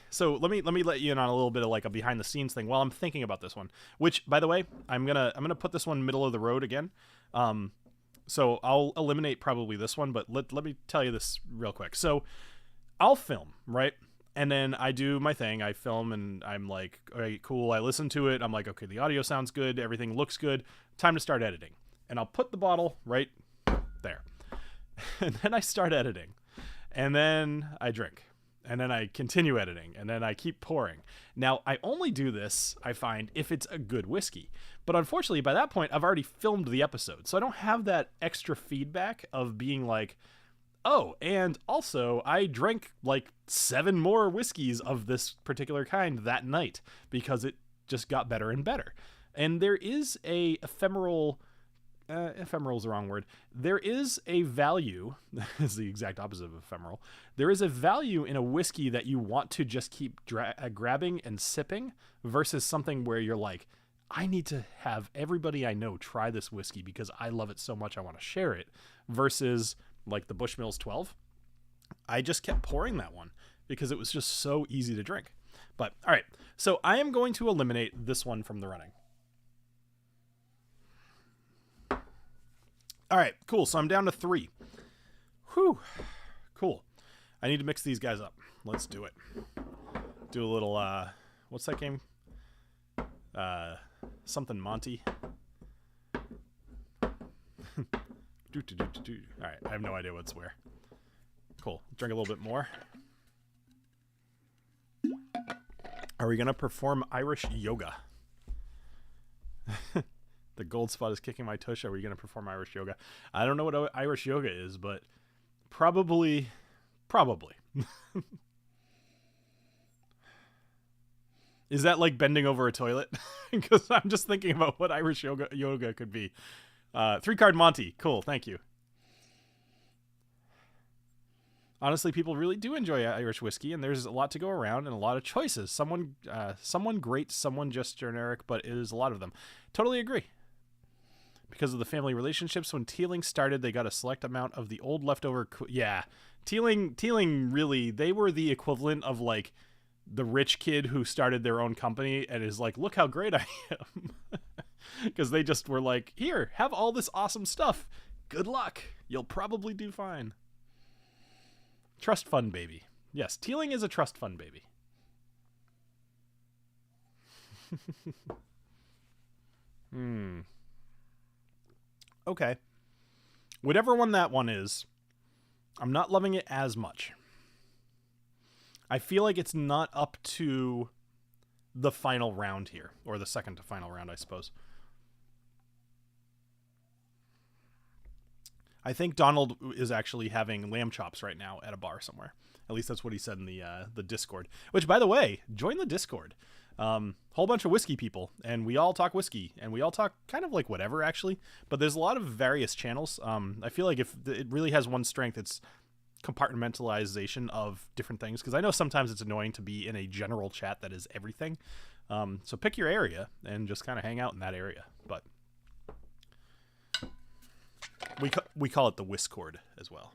So let me let you in on a little bit of like a behind the scenes thing while I'm thinking about this one, which, by the way, I'm gonna put this one middle of the road again. So I'll eliminate probably this one, but let me tell you this real quick. So I'll film, right? And then I do my thing. I film and I'm like, all right, cool. I listen to it. I'm like, okay, the audio sounds good. Everything looks good. Time to start editing. And I'll put the bottle right there. And then I start editing. And then I drink. And then I continue editing, and then I keep pouring. Now, I only do this, I find, if it's a good whiskey. But unfortunately, by that point, I've already filmed the episode, so I don't have that extra feedback of being like, oh, and also, I drank like 7 more whiskeys of this particular kind that night, because it just got better and better. And there is a ephemeral is the wrong word. There is a value, is the exact opposite of ephemeral. There is a value in a whiskey that you want to just keep grabbing and sipping versus something where you're like, I need to have everybody I know try this whiskey because I love it so much I want to share it, versus like the Bushmills 12. I just kept pouring that one because it was just so easy to drink. But all right, so I am going to eliminate this one from the running. All right, cool. So I'm down to 3. Whew. Cool. I need to mix these guys up. Let's do it. Do a little, what's that game? Something Monty. All right, I have no idea what's where. Cool. Drink a little bit more. Are we going to perform Irish yoga? The gold spot is kicking my tush. Are we going to perform Irish yoga? I don't know what Irish yoga is, but probably. Is that like bending over a toilet? Because I'm just thinking about what Irish yoga could be. 3-card Monty. Cool. Thank you. Honestly, people really do enjoy Irish whiskey, and there's a lot to go around and a lot of choices. Someone great, someone just generic, but it is a lot of them. Totally agree. Because of the family relationships, when Teeling started, they got a select amount of the old leftover... Yeah, Teeling really, they were the equivalent of like the rich kid who started their own company and is like, look how great I am. Because they just were like, here, have all this awesome stuff. Good luck. You'll probably do fine. Trust fund baby. Yes, Teeling is a trust fund baby. Okay. Whatever one that one is, I'm not loving it as much. I feel like it's not up to the final round here, or the second to final round, I suppose. I think Donald is actually having lamb chops right now at a bar somewhere. At least that's what he said in the Discord. Which, by the way, join the Discord. Whole bunch of whiskey people, and we all talk whiskey, and we all talk kind of like whatever, actually. But there's a lot of various channels. I feel like if it really has one strength, it's compartmentalization of different things, because I know sometimes it's annoying to be in a general chat that is everything. So pick your area and just kind of hang out in that area. But we call it the Whiskcord as well,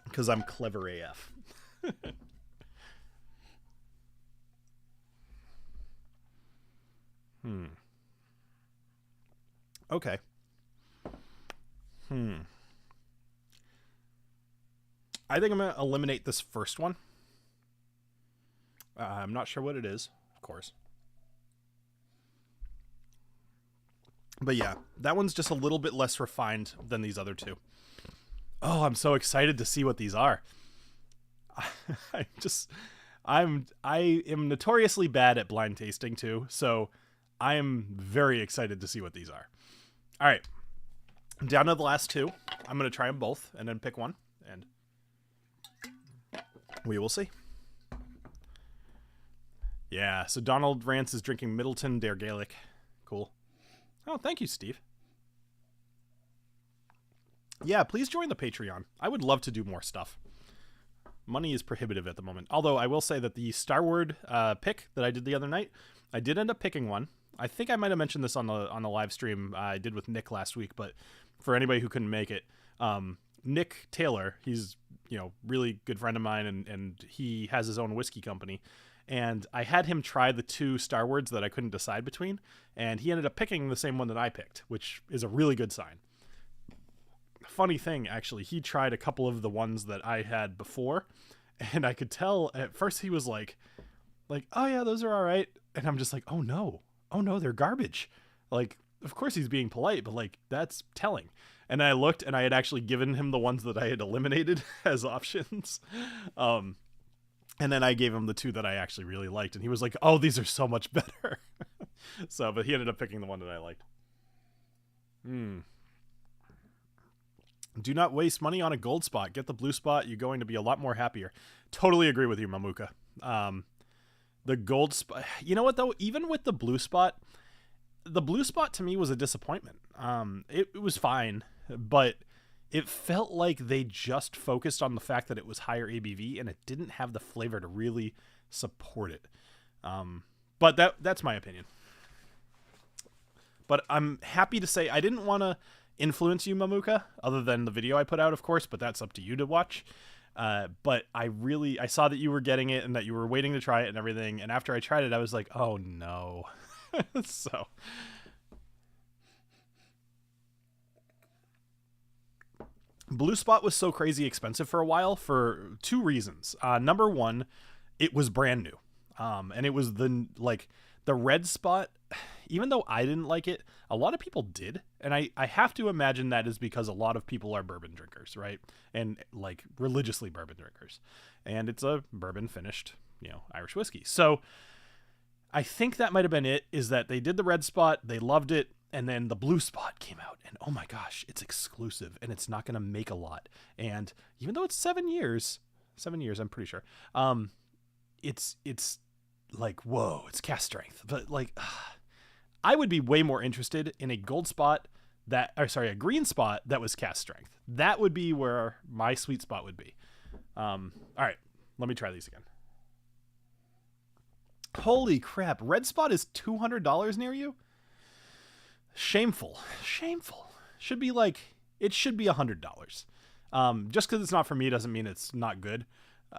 because I'm clever AF. Okay. I think I'm going to eliminate this first one. I'm not sure what it is, of course. But yeah, that one's just a little bit less refined than these other two. Oh, I'm so excited to see what these are. I am notoriously bad at blind tasting too, so I am very excited to see what these are. All right, down to the last two. I'm going to try them both and then pick one, and we will see. Yeah, so Donald Rance is drinking Middleton Dare Gaelic. Cool. Oh, thank you, Steve. Yeah, please join the Patreon. I would love to do more stuff. Money is prohibitive at the moment. Although I will say that the Star Wars pick that I did the other night, I did end up picking one. I think I might have mentioned this on the live stream I did with Nick last week, but for anybody who couldn't make it, Nick Taylor, he's really good friend of mine, and he has his own whiskey company. And I had him try the two Star Wars that I couldn't decide between, and he ended up picking the same one that I picked, which is a really good sign. Funny thing, actually, he tried a couple of the ones that I had before, and I could tell at first he was like, oh yeah, those are all right. And I'm just like, oh no, they're garbage. Like, of course he's being polite, but like, that's telling. And I looked, and I had actually given him the ones that I had eliminated as options. And then I gave him the two that I actually really liked, and he was like, oh, these are so much better. But he ended up picking the one that I liked. Do not waste money on a gold spot. Get the blue spot. You're going to be a lot more happier. Totally agree with you, Mamuka. The gold spot, you know what though? Even with the blue spot to me was a disappointment. It was fine, but it felt like they just focused on the fact that it was higher ABV, and it didn't have the flavor to really support it. But that's my opinion. But I'm happy to say I didn't want to influence you, Mamuka, other than the video I put out, of course, but that's up to you to watch. But I saw that you were getting it and that you were waiting to try it and everything, and after I tried it, I was like, oh no. So Blue Spot was so crazy expensive for a while for two reasons. Number one, it was brand new. And it was the red spot, even though I didn't like it, a lot of people did. And I have to imagine that is because a lot of people are bourbon drinkers, right? And like religiously bourbon drinkers. And it's a bourbon finished, Irish whiskey. So I think that might have been it, is that they did the red spot, they loved it, and then the blue spot came out, and oh my gosh, it's exclusive, and it's not going to make a lot. And even though it's 7 years, I'm pretty sure, it's like, whoa, it's cast strength. But like, I would be way more interested in a gold spot a green spot that was cast strength. That would be where my sweet spot would be. All right, let me try these again. Holy crap, red spot is $200 near you? Shameful. Should be $100. Just because it's not for me doesn't mean it's not good,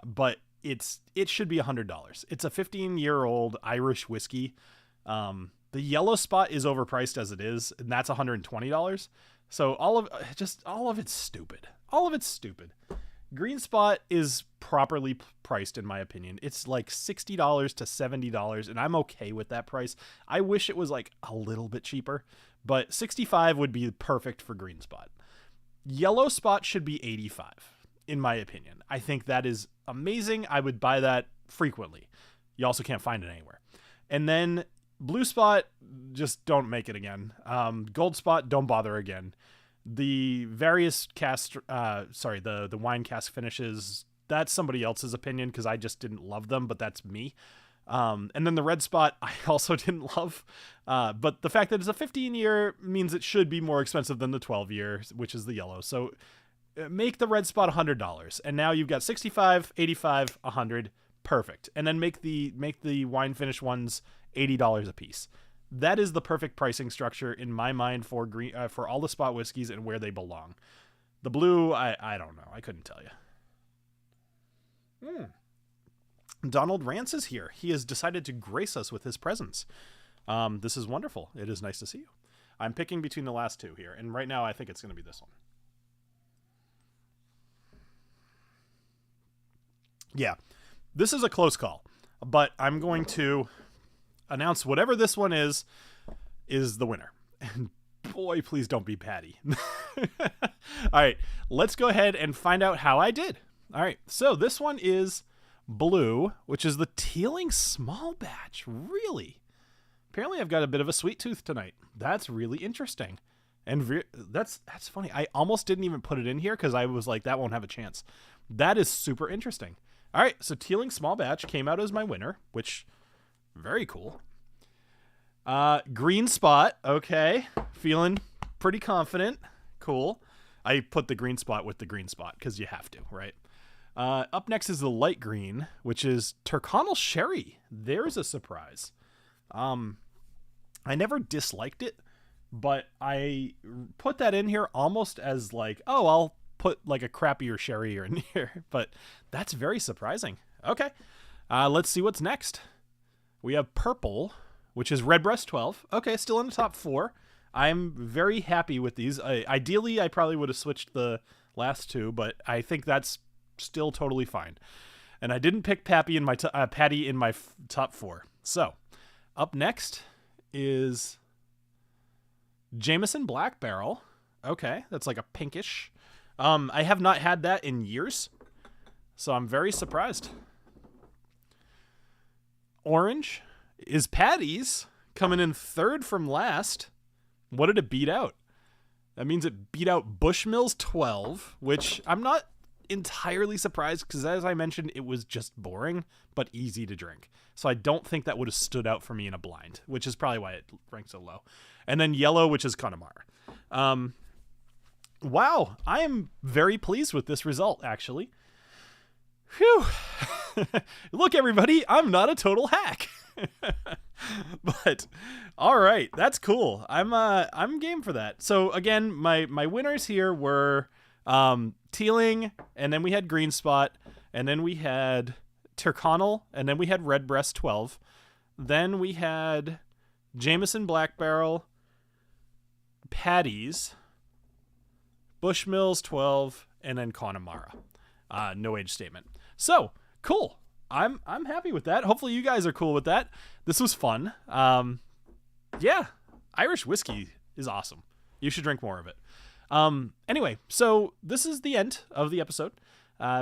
but it should be $100. It's a 15-year-old Irish whiskey. The yellow spot is overpriced as it is, and that's $120. So all of it's stupid. Green spot is properly priced, in my opinion. It's like $60 to $70, and I'm okay with that price. I wish it was like a little bit cheaper, but $65 would be perfect for green spot. Yellow spot should be $85, in my opinion. I think that is amazing. I would buy that frequently. You also can't find it anywhere. And then blue spot, just don't make it again. Gold spot, don't bother again. The various the wine cask finishes, that's somebody else's opinion because I just didn't love them, but that's me. And then the red spot, I also didn't love. But the fact that it's a 15-year means it should be more expensive than the 12-year, which is the yellow. So make the red spot $100, and now you've got 65, 85, 100, perfect. And then make the wine finish ones $80 a piece. That is the perfect pricing structure in my mind for for all the spot whiskeys and where they belong. The blue, I don't know. I couldn't tell you. Donald Rance is here. He has decided to grace us with his presence. This is wonderful. It is nice to see you. I'm picking between the last two here, and right now I think it's going to be this one. Yeah, this is a close call, but I'm going to announce whatever this one is the winner. And boy, please don't be Patty. All right, let's go ahead and find out how I did. All right, so this one is blue, which is the Teeling small batch. Really? Apparently I've got a bit of a sweet tooth tonight. That's really interesting. And that's funny. I almost didn't even put it in here because I was like, that won't have a chance. That is super interesting. All right, so Teeling small batch came out as my winner, which, very cool. Green spot, okay. Feeling pretty confident. Cool. I put the green spot with the green spot because you have to, right? Up next is the light green, which is Tyrconnell Sherry. There's a surprise. I never disliked it, but I put that in here almost as like, oh, I'll put like a crappier sherry in here, but that's very surprising. Okay. Let's see what's next. We have purple, which is Redbreast 12. Okay. Still in the top 4. I'm very happy with these. Ideally, I probably would have switched the last two, but I think that's still totally fine. And I didn't pick Patty in my top 4. So up next is Jameson Black Barrel. Okay, that's like a pinkish. I have not had that in years, so I'm very surprised. Orange is Patty's, coming in 3rd from last. What did it beat out? That means it beat out Bushmills 12, which I'm not entirely surprised because, as I mentioned, it was just boring but easy to drink. So I don't think that would have stood out for me in a blind, which is probably why it ranked so low. And then yellow, which is Connemara. Wow, I am very pleased with this result, actually. Phew. Look, everybody, I'm not a total hack. But all right, that's cool. I'm game for that. So again, my winners here were Teeling, and then we had Green Spot, and then we had Tyrconnell, and then we had Redbreast 12. Then we had Jameson Black Barrel, Patty's, Bushmills 12, and then Connemara. No age statement. So cool. I'm happy with that. Hopefully you guys are cool with that. This was fun. Yeah, Irish whiskey is awesome. You should drink more of it. Anyway, so this is the end of the episode.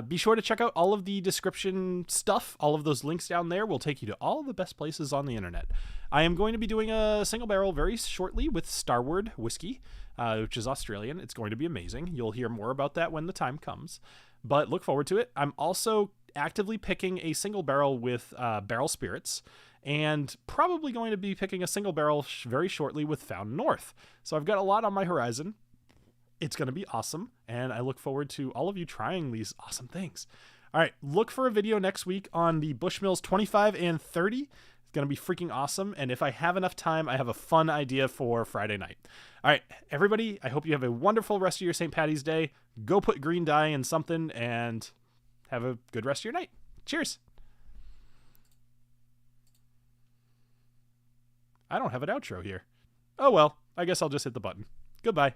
Be sure to check out all of the description stuff. All of those links down there will take you to all the best places on the internet. I am going to be doing a single barrel very shortly with Starward Whiskey, which is Australian. It's going to be amazing. You'll hear more about that when the time comes, but look forward to it. I'm also actively picking a single barrel with Barrel Spirits, and probably going to be picking a single barrel very shortly with Found North. So I've got a lot on my horizon. It's going to be awesome, and I look forward to all of you trying these awesome things. All right, look for a video next week on the Bushmills 25 and 30. It's going to be freaking awesome, and if I have enough time, I have a fun idea for Friday night. All right, everybody, I hope you have a wonderful rest of your St. Paddy's Day. Go put green dye in something, and have a good rest of your night. Cheers. I don't have an outro here. Oh well, I guess I'll just hit the button. Goodbye.